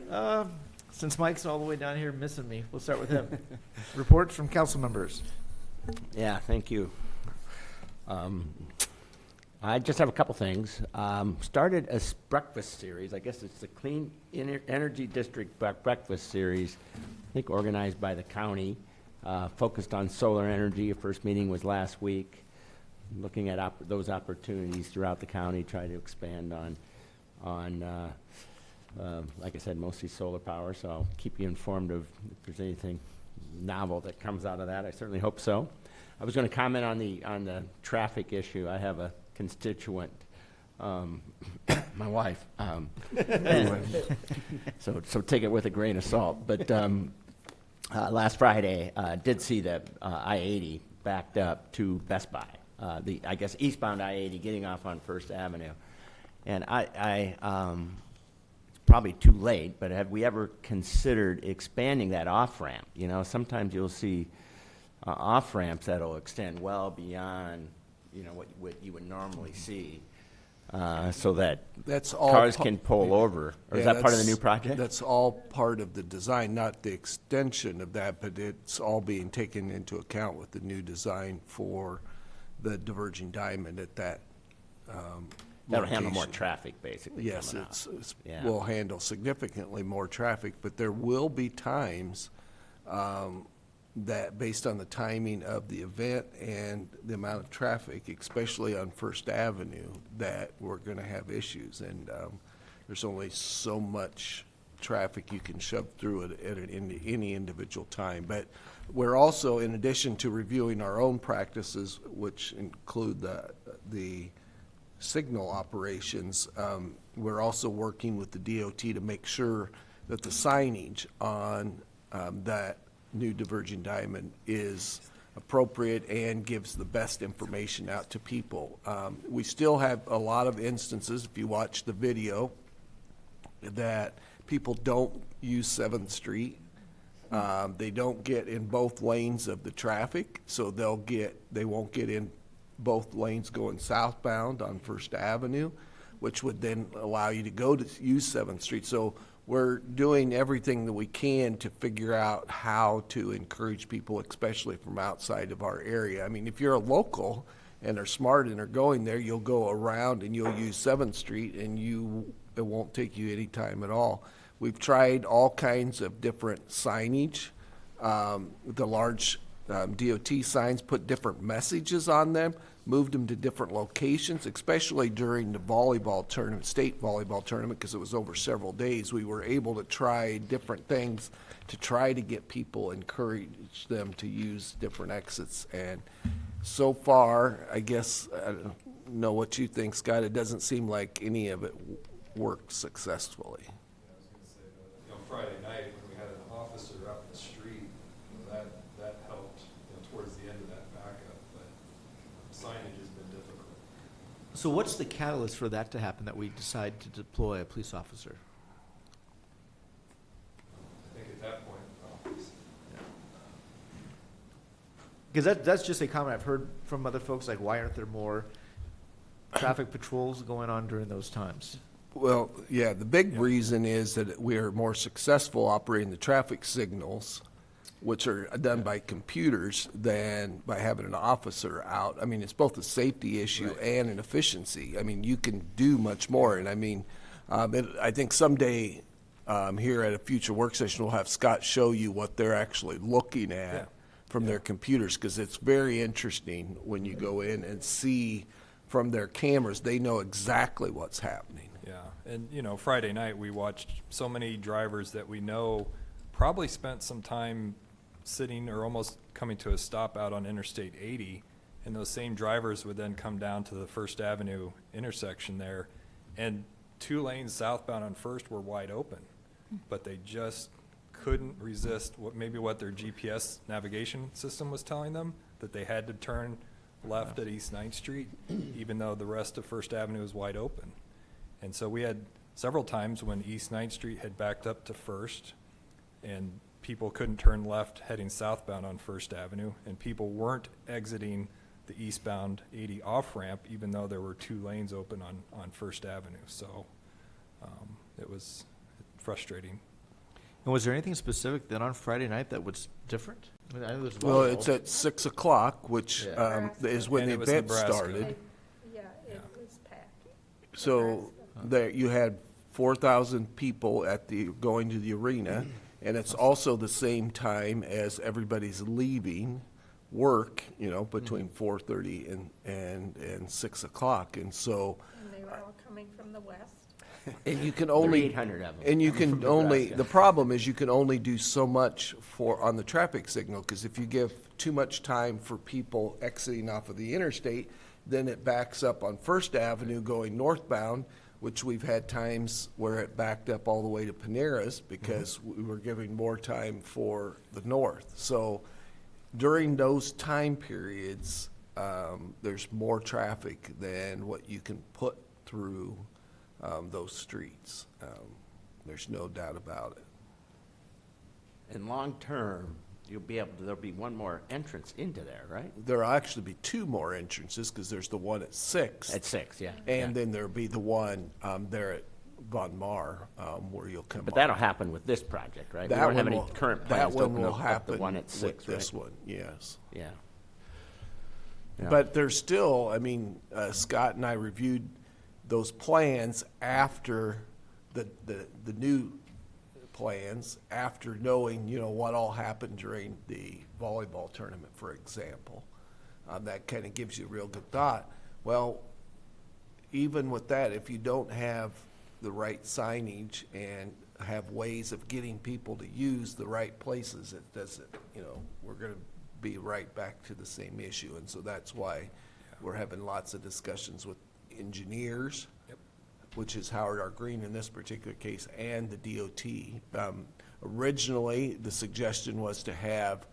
Since Mike's all the way down here missing me, we'll start with him. Reports from council members. Yeah, thank you. I just have a couple things. Started a breakfast series. I guess it's the Clean Energy District Breakfast Series, I think organized by the county, focused on solar energy. A first meeting was last week, looking at those opportunities throughout the county, try to expand on like I said, mostly solar power. So I'll keep you informed of if there's anything novel that comes out of that. I certainly hope so. I was going to comment on the traffic issue. I have a constituent, my wife. Anyway, so take it with a grain of salt. But last Friday, did see that I-80 backed up to Best Buy. I guess eastbound I-80 getting off on First Avenue, and I it's probably too late. But have we ever considered expanding that off ramp? You know, sometimes you'll see off ramps that'll extend well beyond, you know, what you would normally see, so that That's all cars pa- can pull over. Or is Yeah, that part of the that's- new project? That's all part of the design, not the extension of that, but it's all being taken into account with the new design for the diverging diamond at that That'll handle more location. traffic, basically. Yes, coming out. Yeah. will handle significantly more traffic, but there will be times that, based on the timing of the event and the amount of traffic, especially on First Avenue, that we're going to have issues. And there's only so much traffic you can shove through it at any individual time. But we're also, in addition to reviewing our own practices, which include the signal operations, we're also working with the DOT to make sure that the signage on that new diverging diamond is appropriate and gives the best information out to people. We still have a lot of instances, if you watch the video, that people don't use 7th Street. They don't get in both lanes of the traffic, so they won't get in both lanes going southbound on First Avenue, which would then allow you to use 7th Street. So we're doing everything that we can to figure out how to encourage people, especially from outside of our area. I mean, if you're a local and are smart and are going there, you'll go around and you'll use 7th Street, and it won't take you any time at all. We've tried all kinds of different signage. The large DOT signs, put different messages on them, moved them to different locations, especially during the volleyball tournament, state volleyball tournament, because it was over several days. We were able to try different things to try to get people, encourage them to use different exits. And so far, I guess, I don't know what you think, Scott, it doesn't seem like any of it worked successfully. I was gonna say that, Friday night, when we had an officer up the street, that helped, towards the end of that backup, but signage has been difficult. So what's the catalyst for that to happen, that we decide to deploy a police officer? I think at that point, Because that's just a comment I've heard from other folks, like, why aren't there more traffic patrols going on during those times? Well, yeah, the big reason is that we are more successful operating the traffic signals which are done by computers, than by having an officer out. I mean, it's both a safety issue and an efficiency. I mean, you can do much more, and I mean, I think someday here at a future work session, we'll have Scott show you what they're actually looking at from their computers, because it's very interesting when you go in and see from their cameras, they know exactly what's happening. Yeah, and you know, Friday night, we watched so many drivers that we know probably spent some time sitting or almost coming to a stop out on Interstate 80, and those same drivers would then come down to the First Avenue intersection there, and 2 lanes southbound on First were wide open, but they just couldn't resist what their GPS navigation system was telling them, that they had to turn left at East 9th Street, even though the rest of First Avenue was wide open. And so we had several times when East 9th Street had backed up to First, and people couldn't turn left heading southbound on First Avenue, and people weren't exiting the eastbound 80 off-ramp, even though there were 2 lanes open on First Avenue. So it was frustrating. And was there anything specific then on Friday night that was different? I mean, I know there's Well, volleyball. it's at 6 o'clock, which is when And the it was event Nebraska. started. Yeah, it was packed. So there, you had 4,000 people going to the arena, and it's also the same time as everybody's leaving work, you know, between 4:30 and 6 o'clock. And so, And they were all coming from the west. and you can only, 800 of them. and you From can only, Nebraska. the problem is you can only do so much on the traffic signal, because if you give too much time for people exiting off of the interstate, then it backs up on First Avenue going northbound, which we've had times where it backed up all the way to Panera's because we were giving more time for the north. So during those time periods, there's more traffic than what you can put through those streets. There's no doubt about it. And long-term, there'll be one more entrance into there, right? There'll actually be 2 more entrances, because there's the one at 6. At 6, yeah. And then there'll be the one there at Von Mar, where you'll come But off. that'll happen with this project, right? We That don't have one any will- current that plans to one open will up the happen one at with 6, right? this one, yes. Yeah. Yeah. But there's still, I mean, Scott and I reviewed those plans after the new plans, after knowing, you know, what all happened during the volleyball tournament, for example. That kind of gives you a real good thought. Well, even with that, if you don't have the right signage and have ways of getting people to use the right places, it doesn't, you know, we're going to be right back to the same issue. And so that's why we're having lots of discussions with engineers, which is Howard R. Green in this particular case, and the DOT. Originally, the suggestion was to have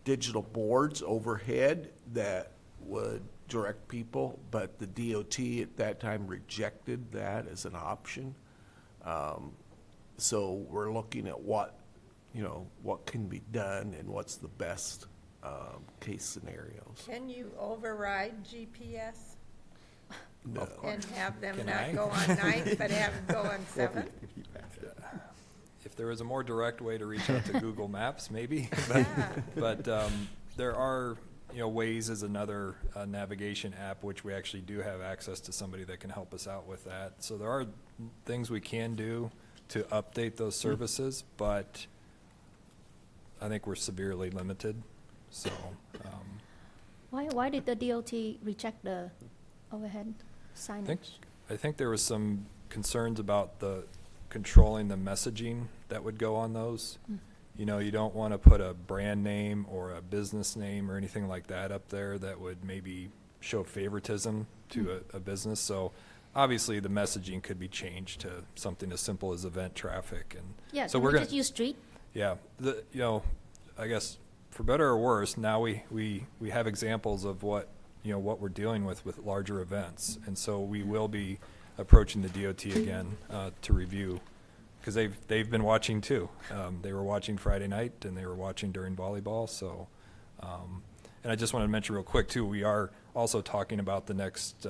digital boards overhead that would direct people, but the DOT at that time rejected that as an option. So we're looking at what can be done and what's the best case scenarios. Can you override GPS No. and have them Can not I? go on 9th, but have them go on 7th? If there was a more direct way to reach out to Google Maps, maybe. Yeah. But there are, ways as another navigation app, which we actually do have access to somebody that can help us out with that. So there are things we can do to update those services, but I think we're severely limited. So, Why did the DOT reject the overhead signage? I think there was some concerns about controlling the messaging that would go on those. You don't want to put a brand name or a business name or anything like that up there that would maybe show favoritism to a business. So obviously the messaging could be changed to something as simple as event traffic. And Yeah, so can we're we gonna, just use street? yeah, I guess for better or worse, now we have examples of what we're dealing with larger events. And so we will be approaching the DOT again to review, because they've been watching too. They were watching Friday night and they were watching during volleyball. So, and I just wanted to mention real quick too, we are also talking about the next,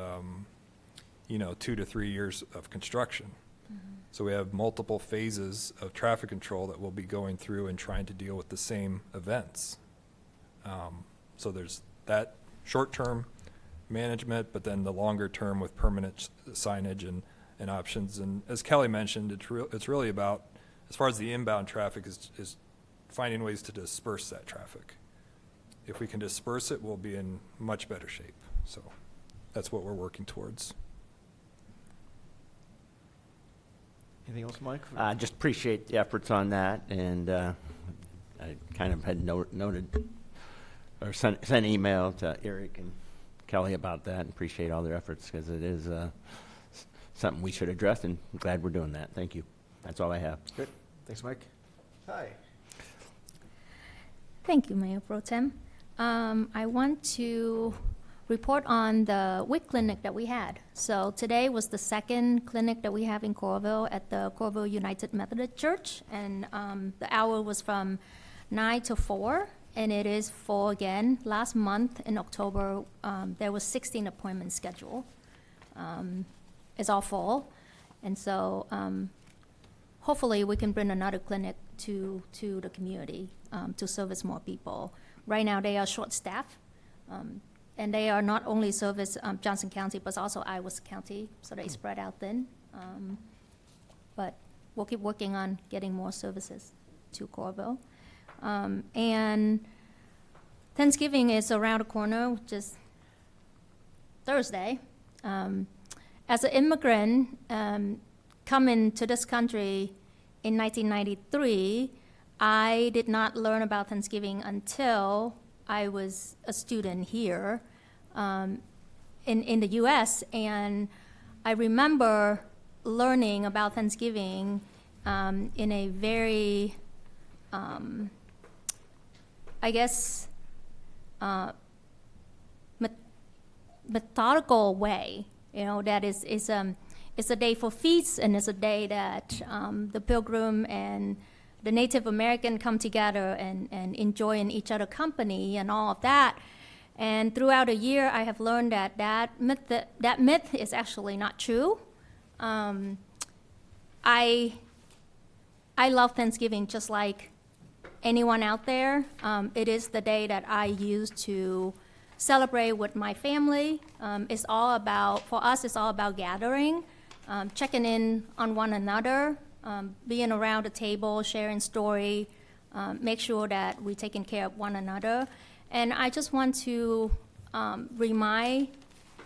2 to 3 years of construction. So we have multiple phases of traffic control that we'll be going through and trying to deal with the same events. So there's that short-term management, but then the longer term with permanent signage and options. And as Kelly mentioned, it's really about, as far as the inbound traffic is finding ways to disperse that traffic. If we can disperse it, we'll be in much better shape. So that's what we're working towards. Anything else, Mike? Just appreciate the efforts on that, and I kind of had noted or sent email to Eric and Kelly about that, and appreciate all their efforts because it is something we should address, and I'm glad we're doing that. Thank you. That's all I have. Good. Thanks, Mike. Hi. Thank you, Mayor Pro Tem. I want to report on the WIC clinic that we had. So today was the second clinic that we have in Coralville at the Coralville United Methodist Church, and the hour was from 9 to 4, and it is full again. Last month in October, there was 16 appointments scheduled. It's all full, and so hopefully we can bring another clinic to the community to service more people. Right now, they are short-staffed, and they are not only service Johnson County, but also Iowa County, so they spread out thin. But we'll keep working on getting more services to Coralville. And Thanksgiving is around the corner, which is Thursday. As an immigrant coming to this country in 1993, I did not learn about Thanksgiving until I was a student here in the U.S. And I remember learning about Thanksgiving in a very, I guess, methodical way. You know, that it's a day for feasts, and it's a day that the Pilgrim and the Native American come together and enjoy in each other's company and all of that. And throughout the year, I have learned that myth is actually not true. I love Thanksgiving just like anyone out there. It is the day that I use to celebrate with my family. It's all about, for us, it's all about gathering, checking in on one another, being around the table, sharing story, make sure that we're taking care of one another. And I just want to remind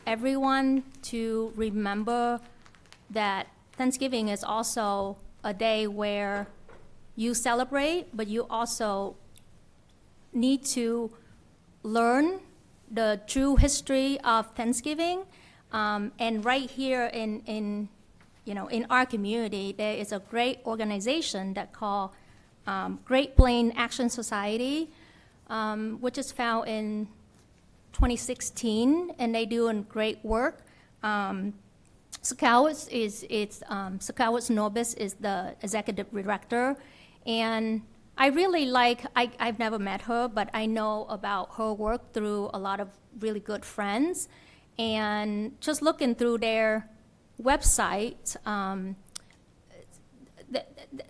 everyone to remember that Thanksgiving is also a day where you celebrate, but you also need to learn the true history of Thanksgiving. And right here in our community, there is a great organization that called Great Plains Action Society, which is found in 2016, and they doing great work. Sakowitz Sakowitz Norbis is the executive director, and I really I've never met her, but I know about her work through a lot of really good friends, and just looking through their website,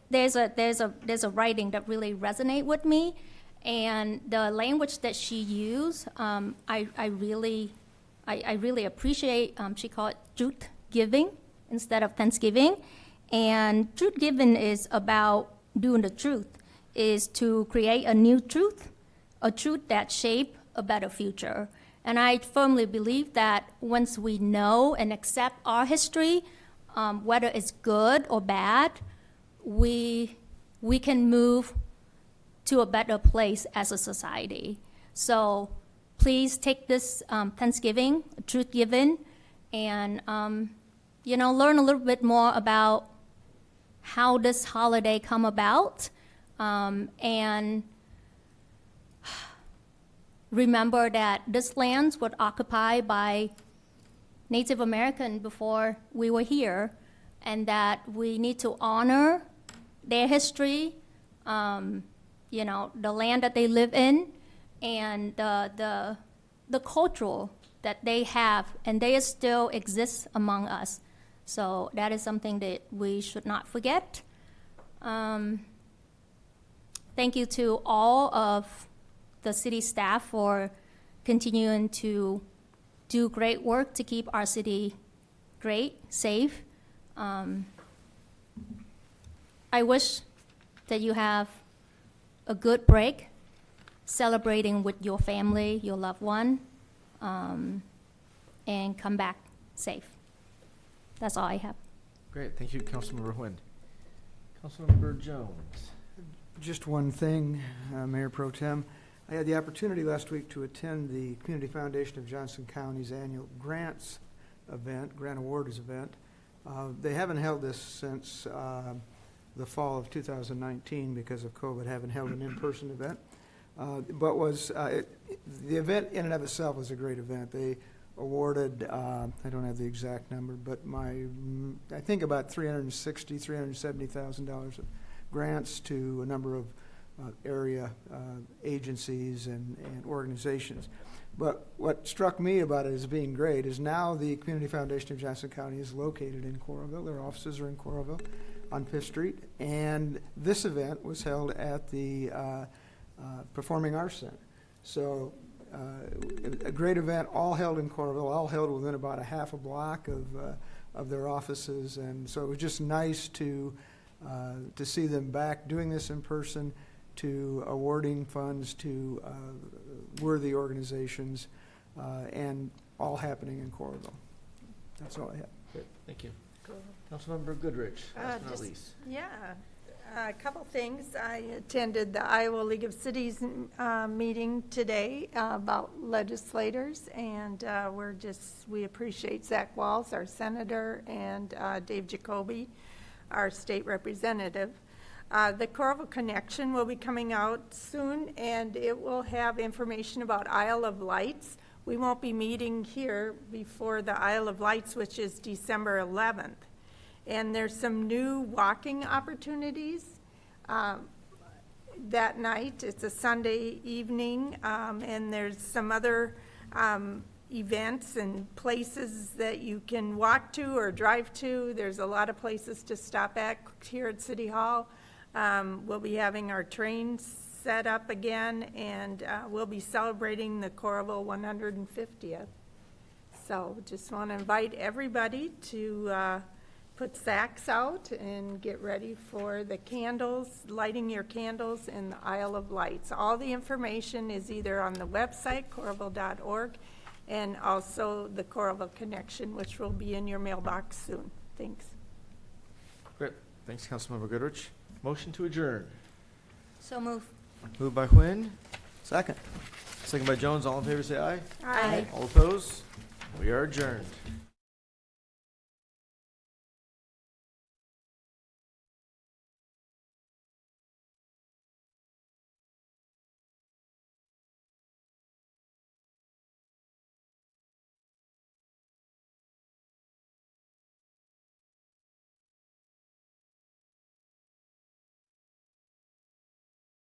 there's a writing that really resonate with me, and the language that she used, I really appreciate. She called it truth giving instead of Thanksgiving, and truth giving is about doing the truth, is to create a new truth, a truth that shape a better future. And I firmly believe that once we know and accept our history, whether it's good or bad, we can move to a better place as a society. So please take this Thanksgiving, truth giving, and learn a little bit more about how this holiday come about, and remember that this land was occupied by Native American before we were here, and that we need to honor their history, the land that they live in, and the culture that they have, and they still exist among us. So that is something that we should not forget. Thank you to all of the city staff for continuing to do great work to keep our city great, safe. I wish that you have a good break, celebrating with your family, your loved one, and come back safe. That's all I have. Great, thank you, Councilmember Huynh. Councilmember Jones. Just one thing, Mayor Pro Tem. I had the opportunity last week to attend the Community Foundation of Johnson County's annual grants event, grant awards event. They haven't held this since the fall of 2019 because of COVID, haven't held an in-person event. But the event in and of itself was a great event. They awarded, I don't have the exact number, but I think about $360,000, $370,000 of grants to a number of area agencies and organizations. But what struck me about it as being great is now the Community Foundation of Johnson County is located in Coralville. Their offices are in Coralville on 5th Street. And this event was held at the Performing Arts Center. So a great event, all held in Coralville, all held within about a half a block of their offices. And so it was just nice to see them back doing this in person, to awarding funds to worthy organizations, and all happening in Coralville. That's all I have. Great, thank you. Councilmember Goodrich, last but not Just- least. Yeah, a couple things. I attended the Iowa League of Cities meeting today about legislators, and we appreciate Zach Walls, our senator, and Dave Jacoby, our state representative. The Coralville Connection will be coming out soon, and it will have information about Isle of Lights. We won't be meeting here before the Isle of Lights, which is December 11th. And there's some new walking opportunities that night. It's a Sunday evening, and there's some other events and places that you can walk to or drive to. There's a lot of places to stop at here at City Hall. We'll be having our trains set up again, and we'll be celebrating the Coralville 150th. So just want to invite everybody to put sacks out and get ready for the candles, lighting your candles in the Isle of Lights. All the information is either on the website, coralville.org, and also the Coralville Connection, which will be in your mailbox soon. Thanks. Great, thanks, Councilmember Goodrich. Motion to adjourn. So move. Moved by Huynh, Second. second by Jones. All in favor, say aye. Aye. All opposed? We are adjourned.